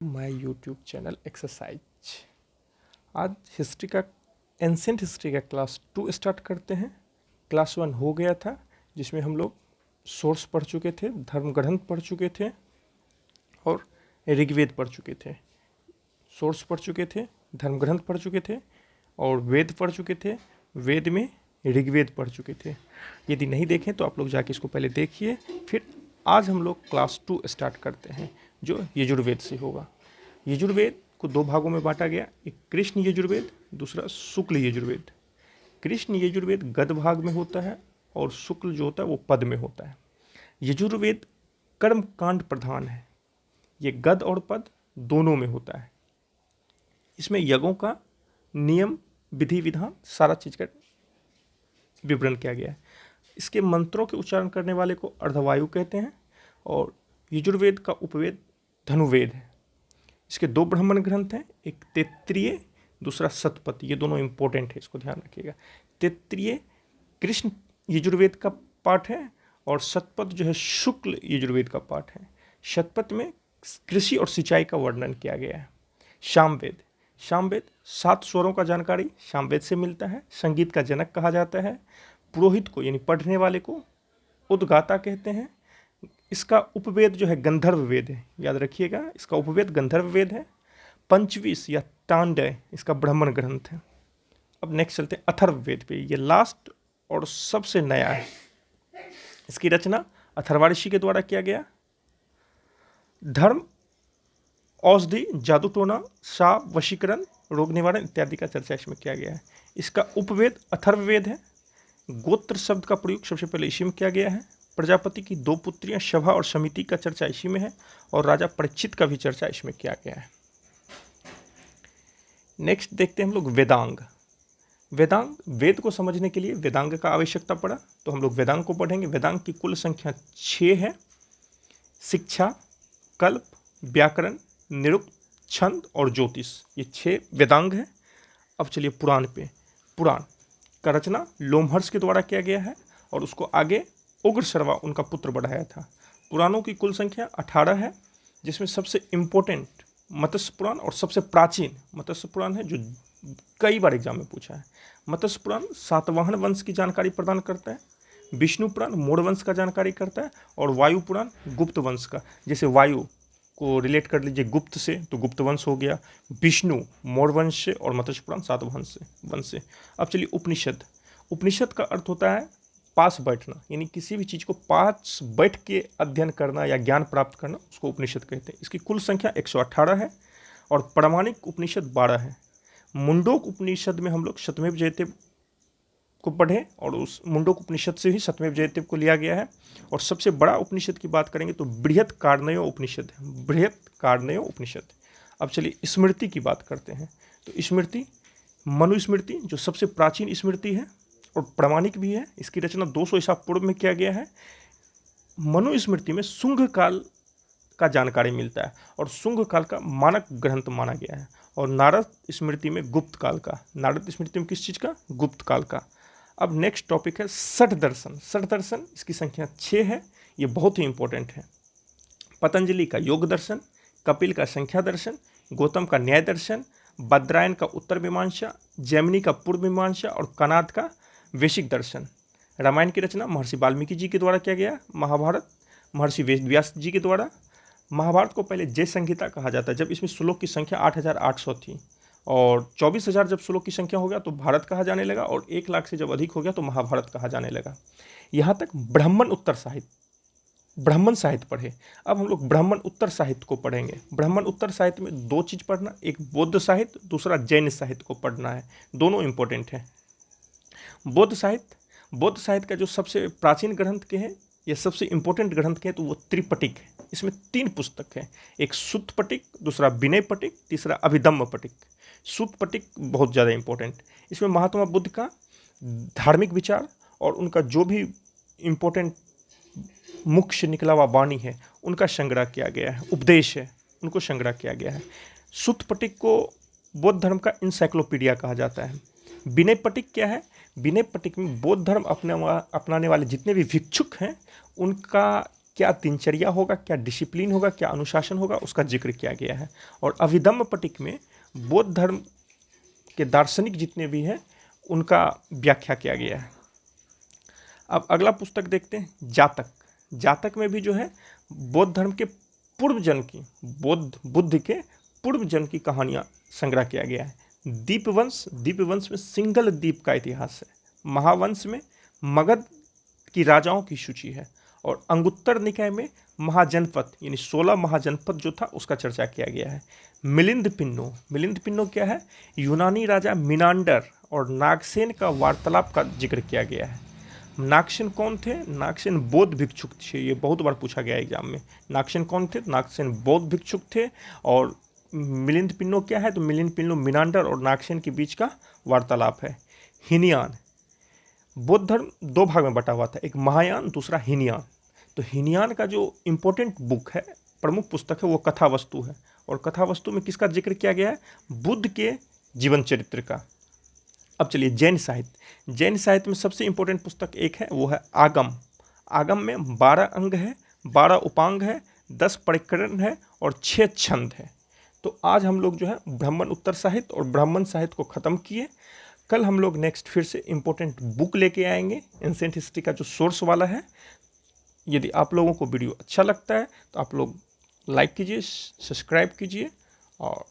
My YouTube channel exercise. आज history का ancient history का क्लास 2 स्टार्ट करते हैं। क्लास 1 हो गया था जिसमें हम लोग सोर्स पढ़ चुके थे, धर्म ग्रंथ पढ़ चुके थे और ऋग्वेद पढ़ चुके थे। सोर्स पढ़ चुके थे, धर्म ग्रंथ पढ़ चुके थे और वेद पढ़ चुके थे। वेद में ऋग्वेद पढ़ चुके थे। यदि नहीं देखें तो आप लोग जाके इसको पहले देखिए। फिर आज हम लोग क्लास 2 स्टार्ट करते हैं जो यजुर्वेद से होगा। यजुर्वेद को 2 भागों में बांटा गया, एक कृष्ण यजुर्वेद, दूसरा शुक्ल यजुर्वेद। कृष्ण यजुर्वेद गद्य भाग में होता है और शुक्ल जो होता है वो पद में होता है। यजुर्वेद कर्म कांड प्रधान है, ये गद्य और पद दोनों में होता है। इसमें यज्ञों का नियम, विधि विधान, सारा चीज का विवरण किया गया है। इसके मंत्रों के उच्चारण करने वाले को अर्धवायु कहते हैं और यजुर्वेद का उपवेद धनुर्वेद है। इसके 2 ब्राह्मण ग्रंथ हैं, एक तैत्तिरीय, दूसरा शतपथ। ये दोनों इंपॉर्टेंट है, इसको ध्यान रखिएगा। तैत्तिरीय कृष्ण यजुर्वेद का पाठ है और शतपथ जो है शुक्ल यजुर्वेद का पाठ है। शतपथ में कृषि और सिंचाई का वर्णन किया गया है। सामवेद, सामवेद 7 स्वरों का जानकारी सामवेद से मिलता है। संगीत का जनक कहा जाता है। पुरोहित को यानी पढ़ने वाले को उद्गाता कहते हैं। इसका उपवेद जो है गंधर्व वेद है, याद रखिएगा, इसका उपवेद गंधर्व वेद है। पंचविश या तांडय इसका ब्राह्मण ग्रंथ है। अब नेक्स्ट चलते हैं अथर्ववेद पे। ये लास्ट और सबसे नया है। इसकी रचना अथर्वा ऋषि के द्वारा किया गया। धर्म, औषधि, जादू टोना, शाप, वशीकरण, रोग निवारण इत्यादि का चर्चा इसमें किया गया है। इसका उपवेद अथर्ववेद है। गोत्र शब्द का प्रयोग सबसे पहले इसी में किया गया है। प्रजापति की 2 पुत्रियां शभा और समिति का चर्चा इसी में है और राजा परीक्षित का भी चर्चा इसमें किया गया है। नेक्स्ट देखते हैं हम लोग वेदांग। वेदांग, वेद को समझने के लिए वेदांग का आवश्यकता पड़ा तो हम लोग वेदांग को पढ़ेंगे। वेदांग की कुल संख्या 6 है। शिक्षा, कल्प, व्याकरण, निरुक्त, छंद और ज्योतिष, ये 6 वेदांग है। अब चलिए पुराण पे। पुराण का रचना लोमहर्ष के द्वारा किया गया है और उसको आगे उग्र सर्वा उनका पुत्र बढ़ाया था। पुराणों की कुल संख्या 18 है, जिसमें सबसे इम्पोर्टेंट मत्स्य पुराण और सबसे प्राचीन मत्स्य पुराण है, जो कई बार एग्जाम में पूछा है। मत्स्य पुराण सातवाहन वंश की जानकारी प्रदान करता है। विष्णु पुराण मोर वंश का जानकारी करता है और वायु पुराण गुप्त वंश का। जैसे वायु को रिलेट कर लीजिए गुप्त से तो गुप्त वंश हो गया, विष्णु मोर वंश से और मत्स्य पुराण सातवाहन वंश से। अब चलिए उपनिषद। उपनिषद का अर्थ होता है पास बैठना, यानी किसी भी चीज़ को पास बैठ के अध्ययन करना या ज्ञान प्राप्त करना, उसको उपनिषद कहते हैं। इसकी कुल संख्या 118 है और प्रामाणिक उपनिषद 12 है। मुंडोक उपनिषद में हम लोग सत्यमेव जयते को पढ़ें और उस मुंडोक उपनिषद से ही सत्यमेव जयते को लिया गया है। और सबसे बड़ा उपनिषद की बात करेंगे तो बृहत कार्णयो उपनिषद है, बृहत कार्णयो उपनिषद। अब चलिए स्मृति की बात करते हैं। तो स्मृति, मनुस्मृति जो सबसे प्राचीन स्मृति है और प्रामाणिक भी है। इसकी रचना 200 ईसा पूर्व में किया गया है। मनुस्मृति में शुंग काल का जानकारी मिलता है और शुंग काल का मानक ग्रंथ माना गया है। और नारद स्मृति में गुप्त काल का, नारद स्मृति में किस चीज़ का? गुप्त काल का। अब नेक्स्ट टॉपिक है षट दर्शन। षट दर्शन, इसकी संख्या 6 है, ये बहुत ही इंपॉर्टेंट है। पतंजलि का योग दर्शन, कपिल का संख्या दर्शन, गौतम का न्याय दर्शन, बद्रायन का उत्तर मीमांसा, जैमिनी का पूर्व मीमांसा और कनाद का वैशिक दर्शन। रामायण की रचना महर्षि वाल्मीकि जी के द्वारा किया गया। महाभारत महर्षि व्यास जी के द्वारा। महाभारत को पहले जय संहिता कहा जाता है, जब इसमें श्लोक की संख्या 8800 थी और 24,000 जब श्लोक की संख्या हो गया तो भारत कहा जाने लगा और 1 लाख से जब अधिक हो गया तो महाभारत कहा जाने लगा। यहाँ तक ब्राह्मण उत्तर साहित्य, ब्राह्मण साहित्य पढ़े। अब हम लोग ब्राह्मण उत्तर साहित्य को पढ़ेंगे। ब्राह्मण उत्तर साहित्य में 2 चीज़ पढ़ना, एक बौद्ध साहित्य, दूसरा जैन साहित्य को पढ़ना है। दोनों इंपॉर्टेंट है। बौद्ध साहित्य का जो सबसे प्राचीन ग्रंथ के हैं या सबसे इंपॉर्टेंट ग्रंथ के हैं तो वो त्रिपटिक है। इसमें 3 पुस्तक है, एक सुत्त पटिक, दूसरा विनय पटिक, तीसरा अभिधम्म पटिक। सुत्त पटिक बहुत ज़्यादा इंपॉर्टेंट। इसमें महात्मा बुद्ध का धार्मिक विचार और उनका जो भी इम्पोर्टेंट मुख से निकला हुआ वाणी है उनका संग्रह किया गया है, उपदेश है, उनको संग्रह किया गया है। सुत्त पटिक को बौद्ध धर्म का इंसाइक्लोपीडिया कहा जाता है। विनय पटिक क्या है? विनय पटिक में बौद्ध धर्म अपनाने वाले जितने भी भिक्षुक हैं उनका क्या दिनचर्या होगा, क्या डिसिप्लिन होगा, क्या अनुशासन होगा, उसका जिक्र किया गया है। और अभिधम्म पट्टिक में बौद्ध धर्म के दार्शनिक जितने भी हैं उनका व्याख्या किया गया है। अब अगला पुस्तक देखते हैं, जातक। जातक में भी जो है बौद्ध धर्म के पूर्व जन्म की, बुद्ध के पूर्व जन्म की कहानियाँ संग्रह किया गया है। दीपवंश में सिंगल द्वीप का इतिहास है। महावंश में मगध की राजाओं की सूची है। और अंगुत्तर निकाय में महाजनपद यानी 16 महाजनपद जो था उसका चर्चा किया गया है। मिलिंद पिन्नो क्या है? यूनानी राजा मिनांडर और नागसेन का वार्तालाप का जिक्र किया गया है। नागसेन कौन थे? नागसेन बौद्ध भिक्षुक थे। ये बहुत बार पूछा गया एग्जाम में। नागसेन कौन थे? नागसेन बौद्ध भिक्षुक थे। और मिलिंद पिन्नो क्या है? तो मिलिंद पिन्नो मिनांडर और नागसेन के बीच का वार्तालाप है। हीनयान, बौद्ध धर्म 2 भाग में बटा हुआ था, एक महायान, दूसरा हीनयान। तो हीनयान का जो इम्पोर्टेंट बुक है, प्रमुख पुस्तक है, वो कथा वस्तु है। और कथा वस्तु में किसका जिक्र किया गया है? बुद्ध के जीवन चरित्र का। अब चलिए जैन साहित्य में सबसे इम्पोर्टेंट पुस्तक एक है, वो है आगम। आगम में 12 अंग है, 12 उपांग है, 10 प्रकरण है और 6 छंद है। तो आज हम लोग जो है ब्राह्मण उत्तर साहित्य और ब्राह्मण साहित्य को ख़त्म किए। कल हम लोग नेक्स्ट फिर से इम्पोर्टेंट बुक लेके आएंगे, एंशिएंट हिस्ट्री का जो सोर्स वाला है। यदि आप लोगों को वीडियो अच्छा लगता है तो आप लोग लाइक कीजिए, सब्सक्राइब कीजिए और